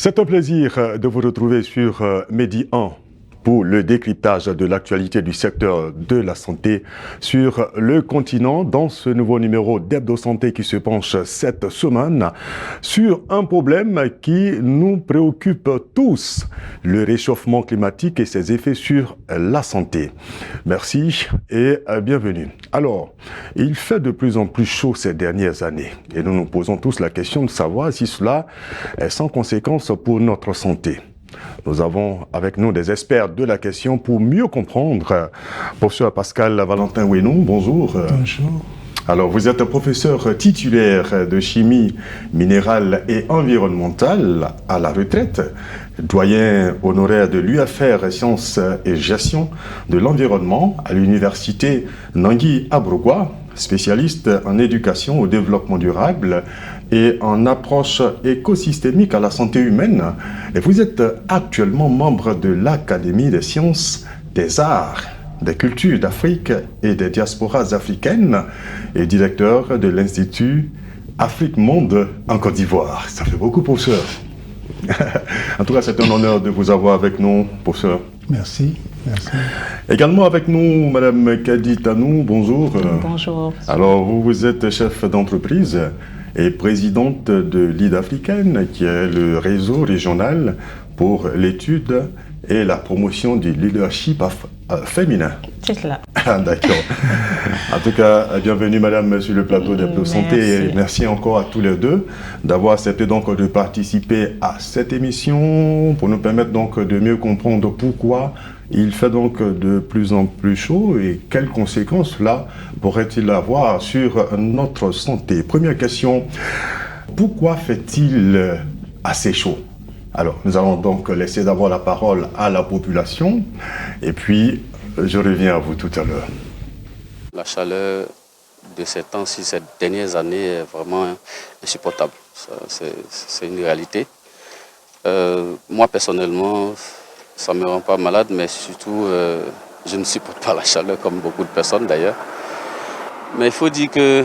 C'est un plaisir de vous retrouver sur Medi 1 pour le décryptage de l'actualité du secteur de la santé sur le continent dans ce nouveau numéro d'Hebdo Santé qui se penche cette semaine sur un problème qui nous préoccupe tous, le réchauffement climatique et ses effets sur la santé. Merci et bienvenue. Alors, il fait de plus en plus chaud ces dernières années et nous nous posons tous la question de savoir si cela est sans conséquence pour notre santé. Nous avons avec nous des experts de la question pour mieux comprendre. Professeur Pascal Valentin Ouenou, bonjour. Bonjour. Alors, vous êtes professeur titulaire de chimie minérale et environnementale à la retraite, doyen honoraire de l'UFR Sciences et Gestion de l'environnement à l'université Nangui Abrogwa, spécialiste en éducation au développement durable et en approche écosystémique à la santé humaine. Et vous êtes actuellement membre de l'Académie des sciences, des arts, des cultures d'Afrique et des diasporas africaines et directeur de l'Institut Afrique Monde en Côte d'Ivoire. Ça fait beaucoup, professeur. En tout cas, c'est un honneur de vous avoir avec nous, professeur. Merci, merci. Également avec nous, Madame Kadi Tanou, bonjour. Bonjour. Alors, vous êtes chef d'entreprise et présidente de l'IDE africaine, qui est le réseau régional pour l'étude et la promotion du leadership féminin. C'est cela. D'accord. En tout cas, bienvenue Madame sur le plateau d'Hebdo Santé et merci encore à tous les deux d'avoir accepté donc de participer à cette émission pour nous permettre donc de mieux comprendre pourquoi il fait donc de plus en plus chaud et quelles conséquences cela pourrait-il avoir sur notre santé. Première question, pourquoi fait-il assez chaud ? Alors, nous allons donc laisser d'abord la parole à la population et puis je reviens à vous tout à l'heure. La chaleur de ces temps-ci, ces dernières années, est vraiment insupportable. C'est une réalité. Moi, personnellement, ça ne me rend pas malade, mais surtout, je ne supporte pas la chaleur, comme beaucoup de personnes d'ailleurs. Mais il faut dire que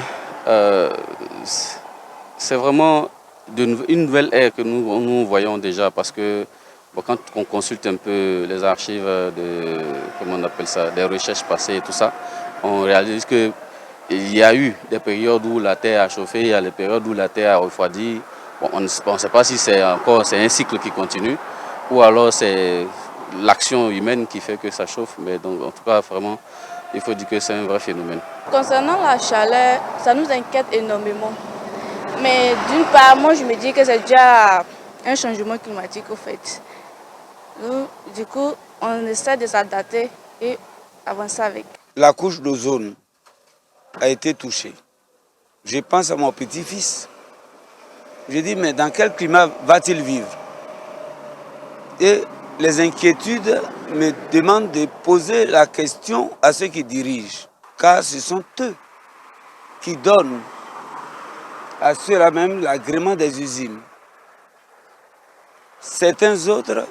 c'est vraiment une nouvelle ère que nous voyons déjà, parce que quand on consulte un peu les archives des recherches passées et tout ça, on réalise qu'il y a eu des périodes où la Terre a chauffé, il y a des périodes où la Terre a refroidi. Bon, on ne sait pas si c'est un cycle qui continue ou alors c'est l'action humaine qui fait que ça chauffe. Mais donc, en tout cas, vraiment, il faut dire que c'est un vrai phénomène. Concernant la chaleur, ça nous inquiète énormément. Mais d'une part, moi je me dis que c'est déjà un changement climatique au fait. Du coup, on essaie de s'adapter et avancer avec. La couche d'ozone a été touchée. Je pense à mon petit-fils. Je dis, mais dans quel climat va-t-il vivre? Et les inquiétudes me demandent de poser la question à ceux qui dirigent. Car ce sont eux qui donnent à ceux-là même l'agrément des usines. Certains autres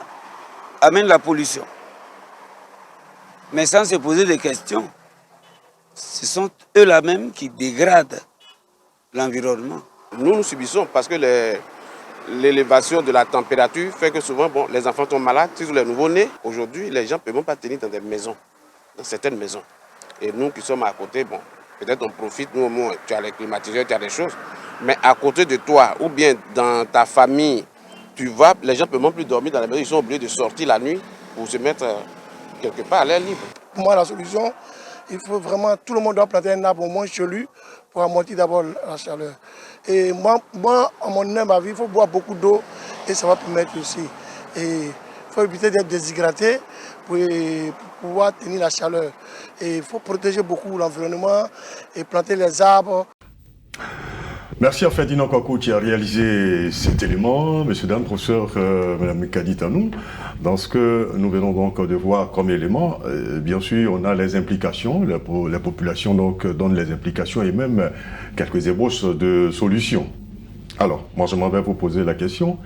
amènent la pollution. Mais sans se poser de questions, ce sont eux-là même qui dégradent l'environnement. Nous subissons parce que l'élévation de la température fait que souvent les enfants sont malades, surtout les nouveaux-nés. Aujourd'hui, les gens ne peuvent même pas tenir dans des maisons, dans certaines maisons. Et nous qui sommes à côté, peut-être on profite, nous au moins, tu as les climatiseurs, tu as des choses. Mais à côté de toi, ou bien dans ta famille, les gens ne peuvent même plus dormir dans la maison, ils sont obligés de sortir la nuit pour se mettre quelque part à l'air libre. Pour moi, la solution, il faut vraiment, tout le monde doit planter un arbre au moins chez lui pour amortir d'abord la chaleur. Et moi, à mon avis, il faut boire beaucoup d'eau et ça va permettre aussi. Et il faut éviter d'être déshydraté pour pouvoir tenir la chaleur. Et il faut protéger beaucoup l'environnement et planter les arbres. Merci à Ferdinand Kwaku qui a réalisé cet élément, monsieur, dame, professeur, madame Kadi Tanou. Dans ce que nous venons donc de voir comme élément, bien sûr, on a les implications, la population donc donne les implications et même quelques ébauches de solutions. Alors, moi je m'en vais vous poser la question,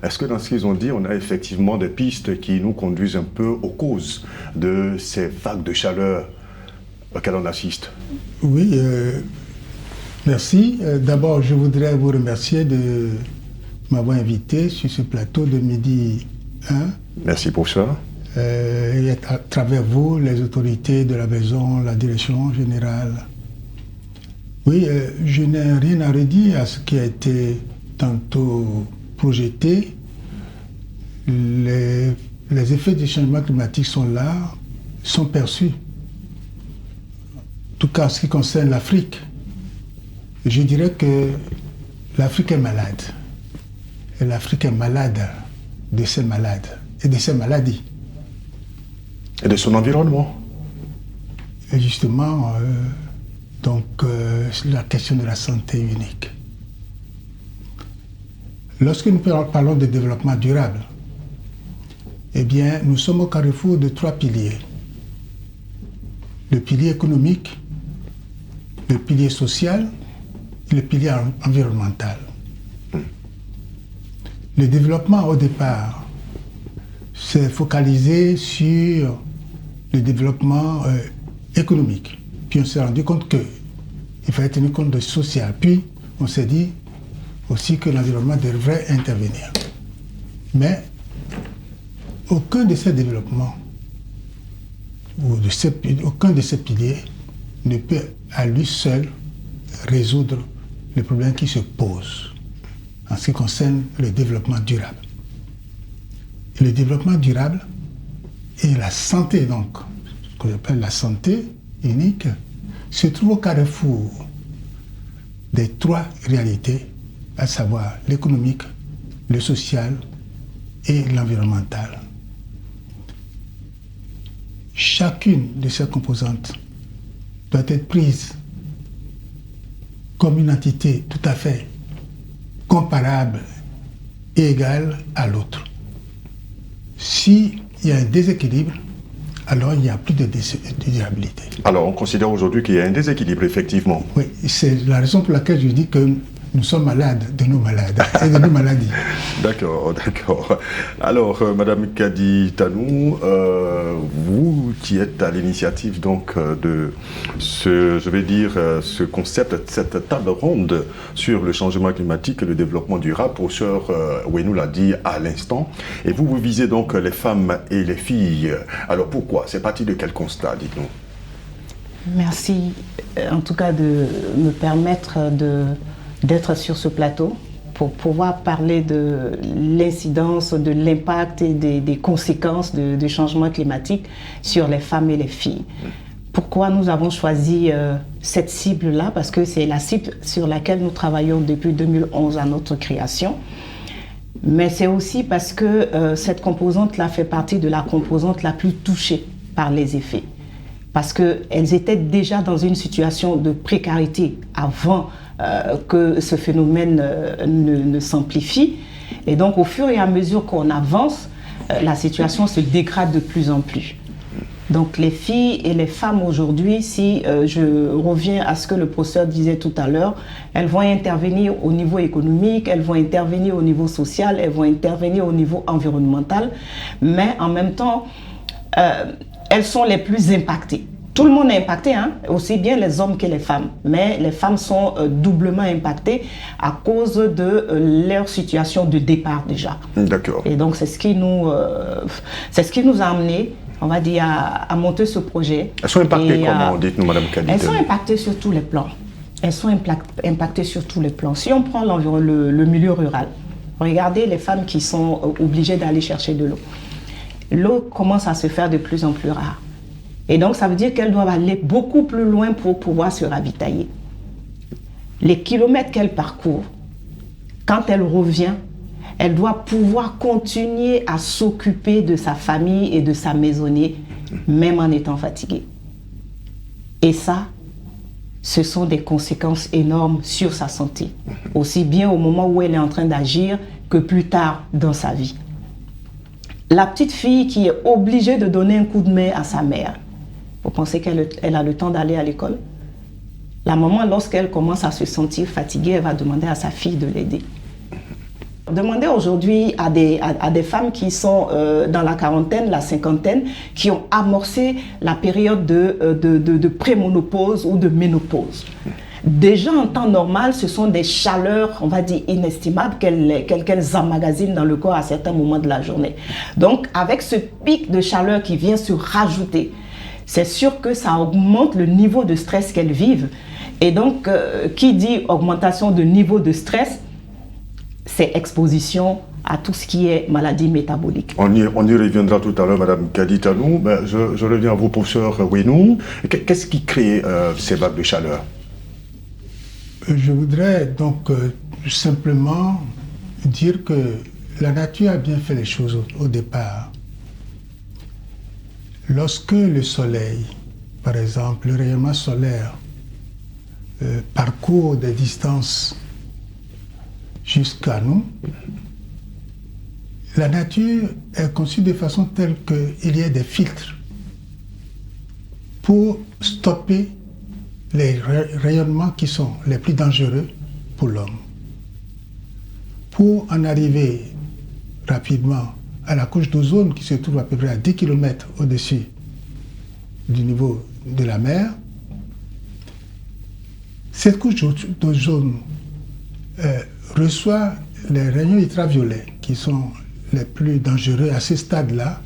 est-ce que dans ce qu'ils ont dit, on a effectivement des pistes qui nous conduisent un peu aux causes de ces vagues de chaleur auxquelles on assiste? Oui, merci. D'abord, je voudrais vous remercier de m'avoir invité sur ce plateau de Midi 1. Merci, professeur. Et à travers vous, les autorités de la maison, la direction générale. Oui, je n'ai rien à redire à ce qui a été tantôt projeté. Les effets du changement climatique sont là, sont perçus. En tout cas, en ce qui concerne l'Afrique, je dirais que l'Afrique est malade. Et l'Afrique est malade de ses malades et de ses maladies. Et de son environnement. Et justement, c'est la question de la santé unique. Lorsque nous parlons de développement durable, eh bien, nous sommes au carrefour de 3 piliers. Le pilier économique, le pilier social et le pilier environnemental. Le développement, au départ, s'est focalisé sur le développement économique. Puis on s'est rendu compte qu'il fallait tenir compte de social. Puis on s'est dit aussi que l'environnement devrait intervenir. Mais aucun de ces développements, aucun de ces piliers ne peut à lui seul résoudre les problèmes qui se posent en ce qui concerne le développement durable. Et le développement durable et la santé, donc, ce qu'on appelle la santé unique, se trouve au carrefour des 3 réalités, à savoir l'économique, le social et l'environnemental. Chacune de ces composantes doit être prise comme une entité tout à fait comparable et égale à l'autre. S'il y a un déséquilibre, alors il n'y a plus de durabilité. Alors, on considère aujourd'hui qu'il y a un déséquilibre, effectivement. Oui, c'est la raison pour laquelle je dis que nous sommes malades de nos malades et de nos maladies. D'accord. Alors, Madame Kadi Tanou, vous qui êtes à l'initiative donc de ce concept, cette table ronde sur le changement climatique et le développement durable, professeur Ouenou l'a dit à l'instant, et vous visez donc les femmes et les filles. Alors pourquoi? C'est parti de quel constat, dites-nous? Merci en tout cas de me permettre d'être sur ce plateau pour pouvoir parler de l'incidence, de l'impact et des conséquences du changement climatique sur les femmes et les filles. Pourquoi nous avons choisi cette cible-là? Parce que c'est la cible sur laquelle nous travaillons depuis 2011 à notre création. Mais c'est aussi parce que cette composante-là fait partie de la composante la plus touchée par les effets. Parce qu'elles étaient déjà dans une situation de précarité avant que ce phénomène ne s'amplifie. Et donc, au fur et à mesure qu'on avance, la situation se dégrade de plus en plus. Donc, les filles et les femmes aujourd'hui, si je reviens à ce que le professeur disait tout à l'heure, elles vont intervenir au niveau économique, elles vont intervenir au niveau social, elles vont intervenir au niveau environnemental, mais en même temps, elles sont les plus impactées. Tout le monde est impacté, hein? Aussi bien les hommes que les femmes. Mais les femmes sont doublement impactées à cause de leur situation de départ déjà. D'accord. Et donc c'est ce qui nous a amené, on va dire, à monter ce projet. Elles sont impactées comment, dites-nous, Madame Kadi? Elles sont impactées sur tous les plans. Elles sont impactées sur tous les plans. Si on prend le milieu rural, regardez les femmes qui sont obligées d'aller chercher de l'eau. L'eau commence à se faire de plus en plus rare. Et donc, ça veut dire qu'elles doivent aller beaucoup plus loin pour pouvoir se ravitailler. Les kilomètres qu'elle parcourt, quand elle revient, elle doit pouvoir continuer à s'occuper de sa famille et de sa maisonnée, même en étant fatiguée. Et ça, ce sont des conséquences énormes sur sa santé, aussi bien au moment où elle est en train d'agir que plus tard dans sa vie. La petite fille qui est obligée de donner un coup de main à sa mère, vous pensez qu'elle a le temps d'aller à l'école? La maman, lorsqu'elle commence à se sentir fatiguée, elle va demander à sa fille de l'aider. Demandez aujourd'hui à des femmes qui sont dans la quarantaine, la cinquantaine, qui ont amorcé la période de prémonopause ou de ménopause. Déjà en temps normal, ce sont des chaleurs, on va dire, inestimables qu'elles emmagasinent dans le corps à certains moments de la journée. Donc, avec ce pic de chaleur qui vient se rajouter, c'est sûr que ça augmente le niveau de stress qu'elles vivent. Et donc, qui dit augmentation de niveau de stress, c'est exposition à tout ce qui est maladie métabolique. On y reviendra tout à l'heure, Madame Kaditanou. Ben, je reviens à vous, professeur Ouenou. Qu'est-ce qui crée ces vagues de chaleur? Je voudrais donc simplement dire que la nature a bien fait les choses au départ. Lorsque le soleil, par exemple, le rayonnement solaire parcourt des distances jusqu'à nous, la nature est conçue de façon telle qu'il y ait des filtres pour stopper les rayonnements qui sont les plus dangereux pour l'homme. Pour en arriver rapidement à la couche d'ozone qui se trouve à peu près à 10 km au-dessus du niveau de la mer, cette couche d'ozone reçoit les rayons ultraviolets qui sont les plus dangereux à ce stade-là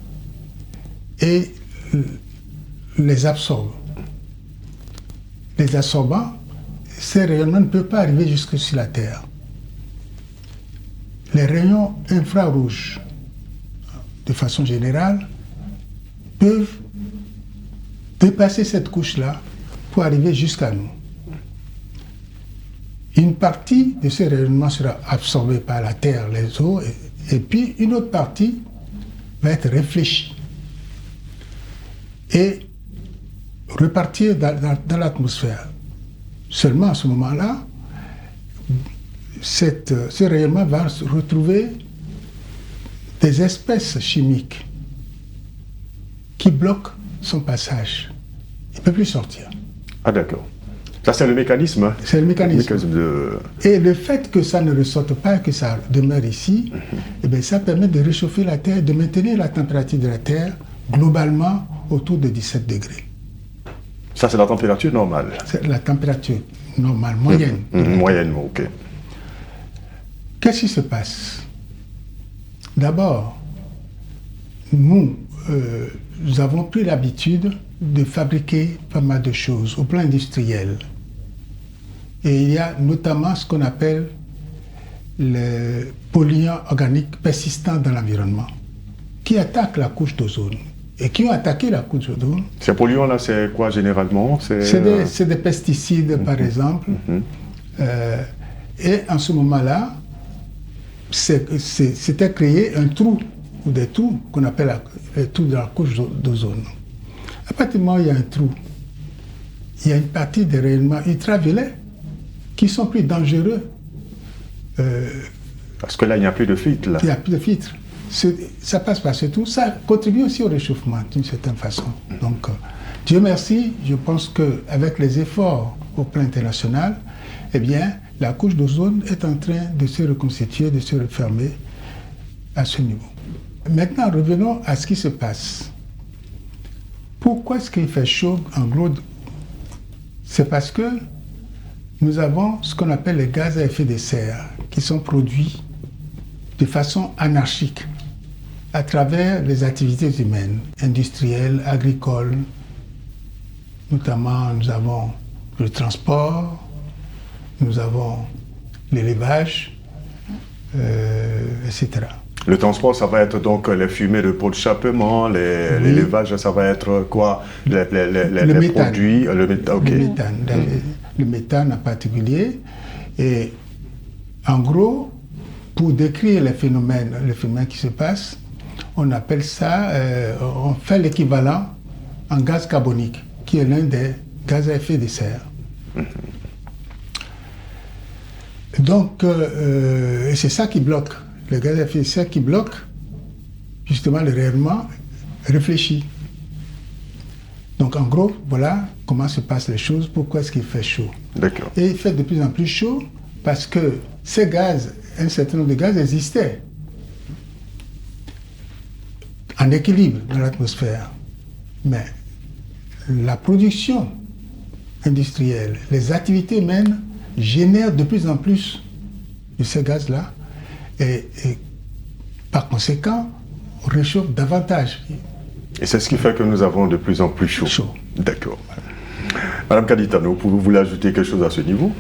et les absorbe. Les absorbant, ces rayonnements ne peuvent pas arriver jusque sur la Terre. Les rayons infrarouges, de façon générale, peuvent dépasser cette couche-là pour arriver jusqu'à nous. Une partie de ces rayonnements sera absorbée par la Terre, les eaux, et puis une autre partie va être réfléchie et repartir dans l'atmosphère. Seulement à ce moment-là, ce rayonnement va retrouver des espèces chimiques qui bloquent son passage. Il ne peut plus sortir. Ah d'accord. Ça c'est le mécanisme. Hein? C'est le mécanisme. Et le fait que ça ne ressorte pas, que ça demeure ici, eh bien, ça permet de réchauffer la Terre, de maintenir la température de la Terre globalement autour de 17 degrés. Ça c'est la température normale. C'est la température normale, moyenne. Moyenne, ok. Qu'est-ce qui se passe? D'abord, nous avons pris l'habitude de fabriquer pas mal de choses au plan industriel. Et il y a notamment ce qu'on appelle les polluants organiques persistants dans l'environnement qui attaquent la couche d'ozone et qui ont attaqué la couche d'ozone. Ces polluants-là, c'est quoi généralement? C'est des pesticides, par exemple. Et en ce moment-là, c'était créé un trou, ou des trous, qu'on appelle les trous de la couche d'ozone. À partir du moment où il y a un trou, il y a une partie des rayonnements ultraviolets qui sont plus dangereux. Parce que là, il n'y a plus de filtre. Là. Il n'y a plus de filtre. Ça passe par ce trou. Ça contribue aussi au réchauffement, d'une certaine façon. Donc, Dieu merci, je pense qu'avec les efforts au plan international, eh bien, la couche d'ozone est en train de se reconstituer, de se refermer à ce niveau. Maintenant, revenons à ce qui se passe. Pourquoi est-ce qu'il fait chaud en gros? C'est parce que nous avons ce qu'on appelle les gaz à effet de serre qui sont produits de façon anarchique à travers les activités humaines, industrielles, agricoles. Notamment, nous avons le transport, nous avons l'élevage, etc. Le transport, ça va être donc les fumées de pots d'échappement, l'élevage, ça va être quoi? Les méthane. Produits, le méthane. Le méthane en particulier. Et en gros, pour décrire les phénomènes qui se passent, on appelle ça, on fait l'équivalent en gaz carbonique, qui est l'un des gaz à effet de serre. Donc, et c'est ça qui bloque. Le gaz à effet de serre qui bloque justement le rayonnement réfléchi. Donc en gros, voilà comment se passent les choses, pourquoi est-ce qu'il fait chaud. D'accord. Et il fait de plus en plus chaud parce que ces gaz, un certain nombre de gaz existaient en équilibre dans l'atmosphère. Mais la production industrielle, les activités humaines génèrent de plus en plus de ces gaz-là et par conséquent, réchauffe davantage. Et c'est ce qui fait que nous avons de plus en plus chaud. Chaud. D'accord. Madame Kaditano, pouvez-vous ajouter quelque chose à ce niveau?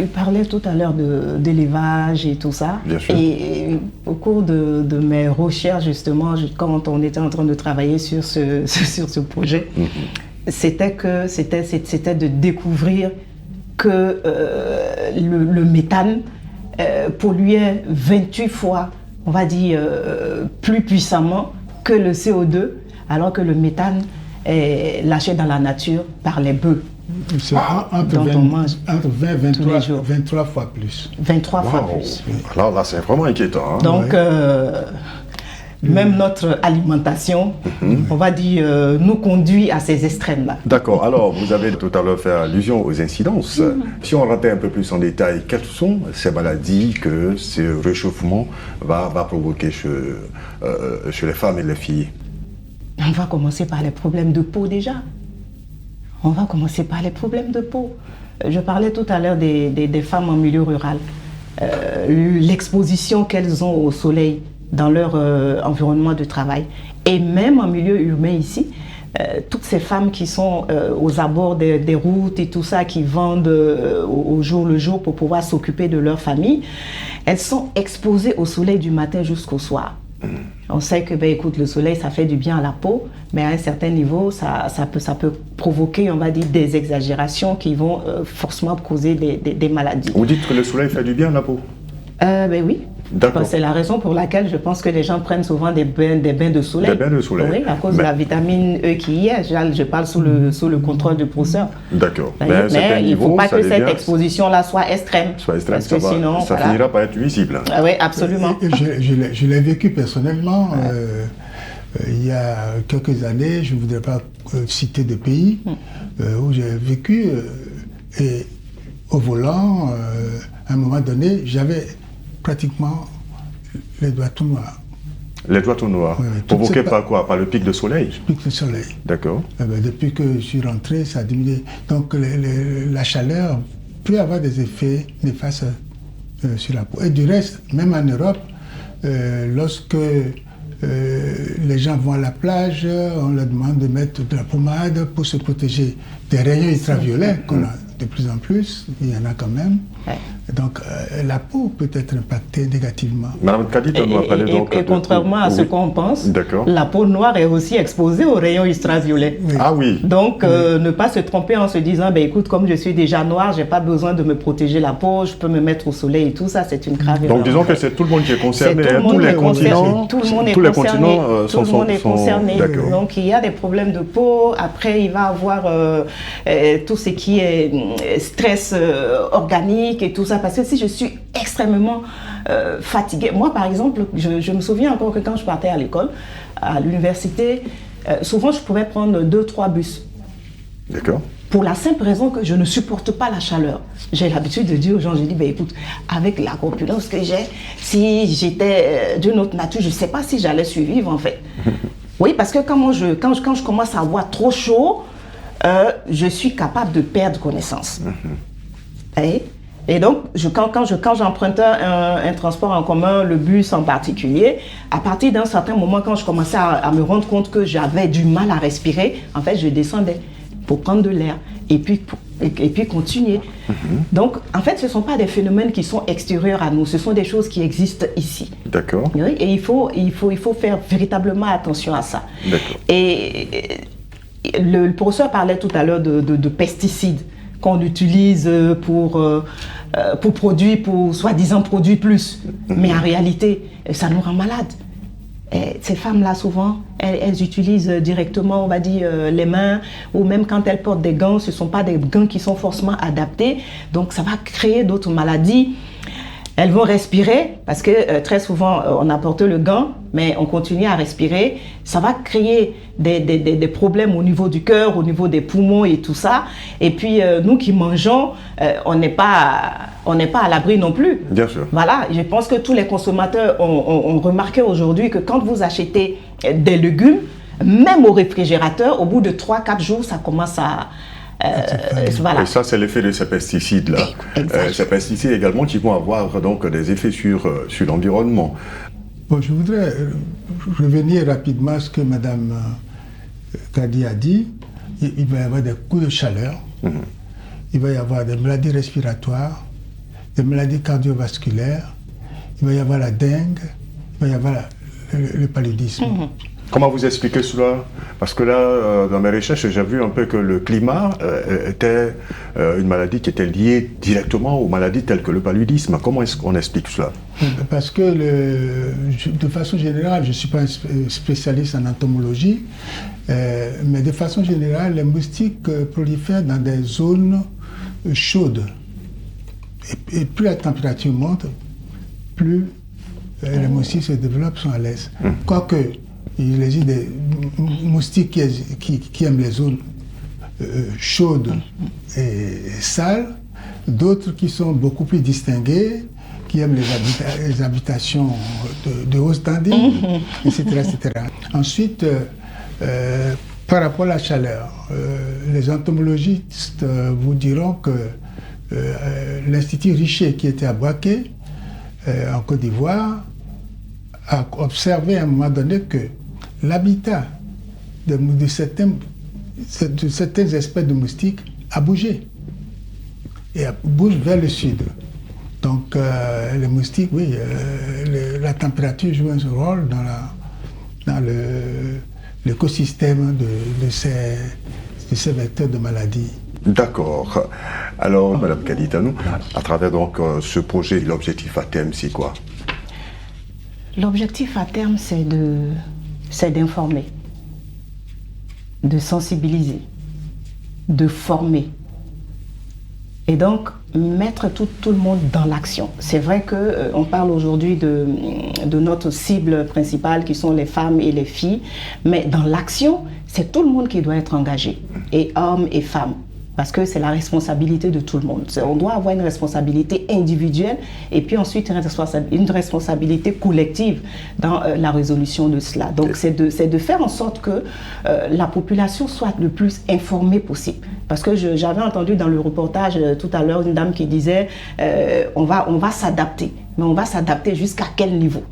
Il parlait tout à l'heure d'élevage et tout ça. Bien sûr. Et au cours de mes recherches, justement, quand on était en train de travailler sur ce projet, c'était de découvrir que le méthane polluait 28 fois, on va dire, plus puissamment que le CO2, alors que le méthane est lâché dans la nature par les bœufs. C'est entre 20 et 23 fois plus. 23 fois plus. Alors là, c'est vraiment inquiétant. Hein? Donc, même notre alimentation, on va dire, nous conduit à ces extrêmes-là. D'accord. Alors, vous avez tout à l'heure fait allusion aux incidences. Si on rentrait un peu plus en détail, quelles sont ces maladies que ce réchauffement va provoquer chez les femmes et les filles? On va commencer par les problèmes de peau déjà. On va commencer par les problèmes de peau. Je parlais tout à l'heure des femmes en milieu rural. L'exposition qu'elles ont au soleil dans leur environnement de travail. Et même en milieu urbain ici, toutes ces femmes qui sont aux abords des routes et tout ça, qui vendent au jour le jour pour pouvoir s'occuper de leur famille, elles sont exposées au soleil du matin jusqu'au soir. On sait que, écoute, le soleil, ça fait du bien à la peau, mais à un certain niveau, ça peut provoquer, on va dire, des exagérations qui vont forcément causer des maladies. Vous dites que le soleil fait du bien à la peau? Oui. D'accord. C'est la raison pour laquelle je pense que les gens prennent souvent des bains de soleil. Des bains de soleil. Oui, à cause de la vitamine E qui y est. Je parle sous le contrôle du professeur. D'accord. Mais il ne faut pas que cette exposition-là soit extrême. Parce que sinon, ça finira par être visible. Oui, absolument. Je l'ai vécu personnellement. Il y a quelques années, je ne voudrais pas citer de pays, où j'ai vécu et au volant, à un moment donné, j'avais pratiquement les doigts tout noirs. Les doigts tout noirs. Provoqués par quoi? Par le pic de soleil? Le pic de soleil. D'accord. Depuis que je suis rentré, ça a diminué. Donc la chaleur peut avoir des effets néfastes sur la peau. Et du reste, même en Europe, lorsque les gens vont à la plage, on leur demande de mettre de la pommade pour se protéger des rayons ultraviolets qu'on a de plus en plus, il y en a quand même. Ouais. Donc la peau peut être impactée négativement. Madame Kadit, on va parler donc... Et contrairement à ce qu'on pense, la peau noire est aussi exposée aux rayons ultraviolets. Oui. Ah oui. Donc ne pas se tromper en se disant, écoute, comme je suis déjà noire, je n'ai pas besoin de me protéger la peau, je peux me mettre au soleil et tout ça, c'est une grave erreur. Donc disons que c'est tout le monde qui est concerné, tous les continents. Tout le monde est concerné. Donc il y a des problèmes de peau, après il va avoir tout ce qui est stress organique et tout ça, parce que si je suis extrêmement fatiguée, moi par exemple, je me souviens encore que quand je partais à l'école, à l'université, souvent je pouvais prendre 2-3 bus. D'accord. Pour la simple raison que je ne supporte pas la chaleur. J'ai l'habitude de dire aux gens, je dis, écoute, avec la corpulence que j'ai, si j'étais d'une autre nature, je ne sais pas si j'allais survivre en fait. Oui, parce que quand je commence à avoir trop chaud, je suis capable de perdre connaissance. Et donc, quand j'empruntais un transport en commun, le bus en particulier, à partir d'un certain moment, quand je commençais à me rendre compte que j'avais du mal à respirer, en fait, je descendais pour prendre de l'air et puis continuer. Donc, en fait, ce ne sont pas des phénomènes qui sont extérieurs à nous, ce sont des choses qui existent ici. D'accord. Oui, et il faut faire véritablement attention à ça. D'accord. Et le professeur parlait tout à l'heure de pesticides qu'on utilise pour soi-disant produire plus. Mais en réalité, ça nous rend malades. Et ces femmes-là, souvent, elles utilisent directement, on va dire, les mains, ou même quand elles portent des gants, ce ne sont pas des gants qui sont forcément adaptés. Donc, ça va créer d'autres maladies. Elles vont respirer, parce que très souvent, on apporte le gant, mais on continue à respirer. Ça va créer des problèmes au niveau du cœur, au niveau des poumons et tout ça. Et puis, nous qui mangeons, on n'est pas à l'abri non plus. Bien sûr. Voilà, je pense que tous les consommateurs ont remarqué aujourd'hui que quand vous achetez des légumes, même au réfrigérateur, au bout de 3-4 jours, ça commence Voilà. Et ça, c'est l'effet de ces pesticides-là. Ces pesticides également qui vont avoir donc des effets sur l'environnement. Bon, je voudrais revenir rapidement à ce que Mme Kadi a dit. Il va y avoir des coups de chaleur, il va y avoir des maladies respiratoires, des maladies cardiovasculaires, il va y avoir la dengue, il va y avoir le paludisme. Comment vous expliquez cela? Parce que là, dans mes recherches, j'ai vu un peu que le climat était une maladie qui était liée directement aux maladies telles que le paludisme. Comment est-ce qu'on explique cela? Parce que, de façon générale, je ne suis pas un spécialiste en entomologie, mais de façon générale, les moustiques prolifèrent dans des zones chaudes. Et plus la température monte, plus les moustiques se développent, sont à l'aise. Quoique, il existe des moustiques qui aiment les zones chaudes et sales, d'autres qui sont beaucoup plus distingués, qui aiment les habitations de haut standing, etc., etc. Ensuite, par rapport à la chaleur, les entomologistes vous diront que l'Institut Richer, qui était à Bouaké, en Côte d'Ivoire, a observé à un moment donné que l'habitat de certaines espèces de moustiques a bougé et bouge vers le sud. Donc les moustiques, oui, la température joue un rôle dans l'écosystème de ces vecteurs de maladies. D'accord. Alors, Mme Kaditanou, à travers donc ce projet, l'objectif à terme, c'est quoi? L'objectif à terme, c'est d'informer, de sensibiliser, de former. Et donc, mettre tout le monde dans l'action. C'est vrai qu'on parle aujourd'hui de notre cible principale, qui sont les femmes et les filles, mais dans l'action, c'est tout le monde qui doit être engagé, et hommes et femmes. Parce que c'est la responsabilité de tout le monde. On doit avoir une responsabilité individuelle et puis ensuite une responsabilité collective dans la résolution de cela. Donc c'est de faire en sorte que la population soit le plus informée possible. Parce que j'avais entendu dans le reportage tout à l'heure une dame qui disait on va s'adapter. Mais on va s'adapter jusqu'à quel niveau?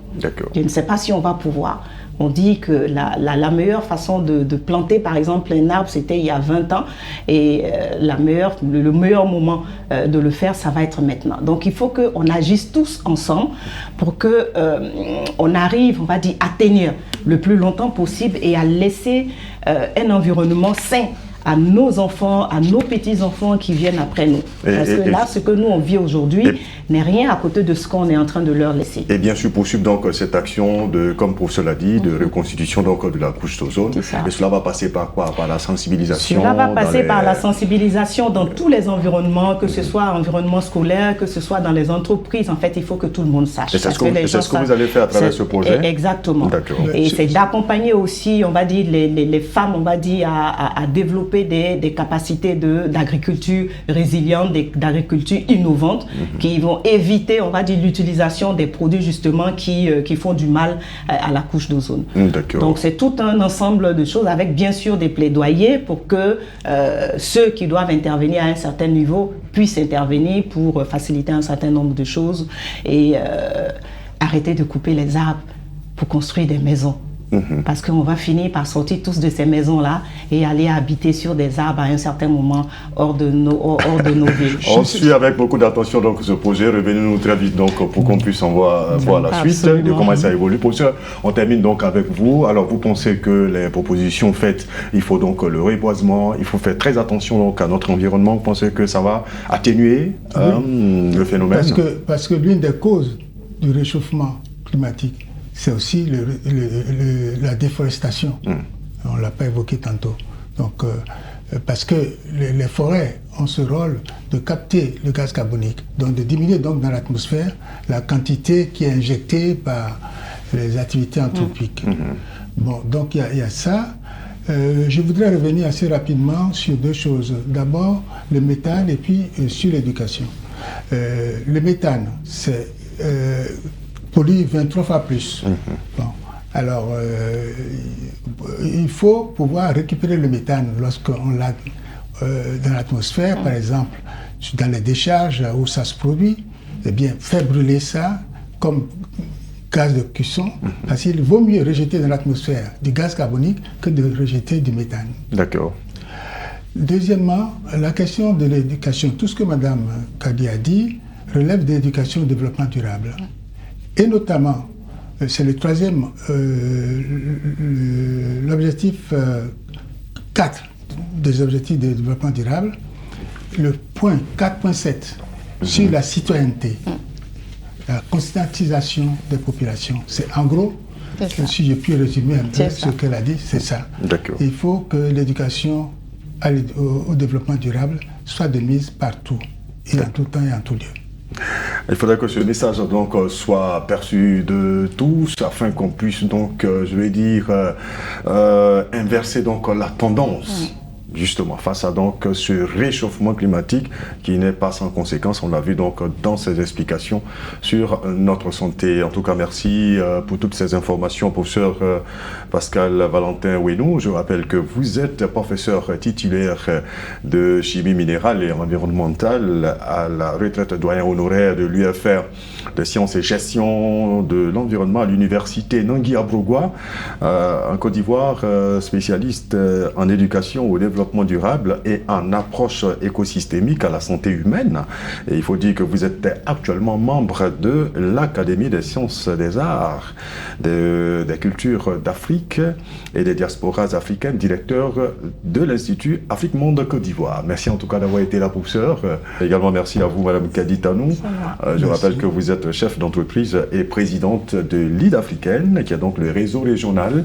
Je ne sais pas si on va pouvoir. On dit que la meilleure façon de planter, par exemple, un arbre, c'était il y a 20 ans. Et le meilleur moment de le faire, ça va être maintenant. Donc, il faut qu'on agisse tous ensemble pour qu'on arrive, on va dire, à tenir le plus longtemps possible et à laisser un environnement sain à nos enfants, à nos petits-enfants qui viennent après nous. Parce que là, ce que nous, on vit aujourd'hui n'est rien à côté de ce qu'on est en train de leur laisser. Et bien sûr, poursuivre donc cette action, comme le professeur l'a dit, de reconstitution donc, de la couche d'ozone. Et cela va passer par quoi? Par la sensibilisation? Cela va passer par la sensibilisation dans tous les environnements, que ce soit environnement scolaire, que ce soit dans les entreprises. En fait, il faut que tout le monde sache. Et c'est ce que vous allez faire à travers ce projet? Exactement. Et c'est d'accompagner aussi, on va dire, les femmes, on va dire, à développer des capacités d'agriculture résiliente, d'agriculture innovante, qui vont éviter, on va dire, l'utilisation des produits justement qui font du mal à la couche d'ozone. Donc c'est tout un ensemble de choses avec bien sûr des plaidoyers pour que ceux qui doivent intervenir à un certain niveau puissent intervenir pour faciliter un certain nombre de choses et arrêter de couper les arbres pour construire des maisons. Parce qu'on va finir par sortir tous de ces maisons-là et aller habiter sur des arbres à un certain moment hors de nos villes. On suit avec beaucoup d'attention donc ce projet. Revenez-nous très vite donc pour qu'on puisse en voir la suite de comment ça évolue. Professeur, on termine donc avec vous. Alors vous pensez que les propositions faites, il faut donc le reboisement, il faut faire très attention donc à notre environnement. Vous pensez que ça va atténuer le phénomène? Parce que l'une des causes du réchauffement climatique, c'est aussi la déforestation. On ne l'a pas évoqué tantôt. Donc, parce que les forêts ont ce rôle de capter le gaz carbonique, donc de diminuer donc dans l'atmosphère la quantité qui est injectée par les activités anthropiques. Bon, donc il y a ça. Je voudrais revenir assez rapidement sur deux choses. D'abord, le méthane et puis sur l'éducation. Le méthane, c'est pollue 23 fois plus. Bon. Alors, il faut pouvoir récupérer le méthane lorsqu'on dans l'atmosphère, par exemple, dans les décharges où ça se produit, eh bien, faire brûler ça comme gaz de cuisson, parce qu'il vaut mieux rejeter dans l'atmosphère du gaz carbonique que de rejeter du méthane. D'accord. Deuxièmement, la question de l'éducation. Tout ce que Mme Kadi a dit relève de l'éducation au développement durable. Et notamment, c'est le troisième, l'objectif 4 des objectifs de développement durable, le point 4.7 sur la citoyenneté, la conscientisation des populations. C'est en gros, si je puis résumer un peu ce qu'elle a dit, c'est ça. Il faut que l'éducation au développement durable soit de mise partout, et en tout temps et en tout lieu. Il faudrait que ce message donc soit perçu de tous afin qu'on puisse donc, je vais dire, inverser donc la tendance. Justement, face à donc ce réchauffement climatique qui n'est pas sans conséquence, on l'a vu donc dans ces explications sur notre santé. En tout cas, merci pour toutes ces informations, professeur Pascal Valentin Ouenou. Je rappelle que vous êtes professeur titulaire de chimie minérale et environnementale à la retraite doyen honoraire de l'UFR de sciences et gestion de l'environnement à l'université Nangui-Abrogwa en Côte d'Ivoire, spécialiste en éducation au développement durable et en approche écosystémique à la santé humaine. Et il faut dire que vous êtes actuellement membre de l'Académie des sciences des arts, des cultures d'Afrique et des diasporas africaines, directeur de l'Institut Afrique Monde Côte d'Ivoire. Merci en tout cas d'avoir été là, professeur. Également merci à vous, Madame Kadi Tanou. Je rappelle que vous êtes chef d'entreprise et présidente de Lead Africaine, qui est donc le réseau régional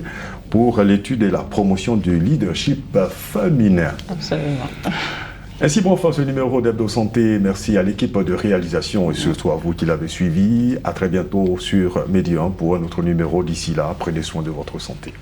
pour l'étude et la promotion du leadership féminin. Absolument. Ainsi, bon, enfin, ce numéro d'Hebdo Santé. Merci à l'équipe de réalisation et surtout à vous qui l'avez suivi. À très bientôt sur Média pour un autre numéro. D'ici là, prenez soin de votre santé.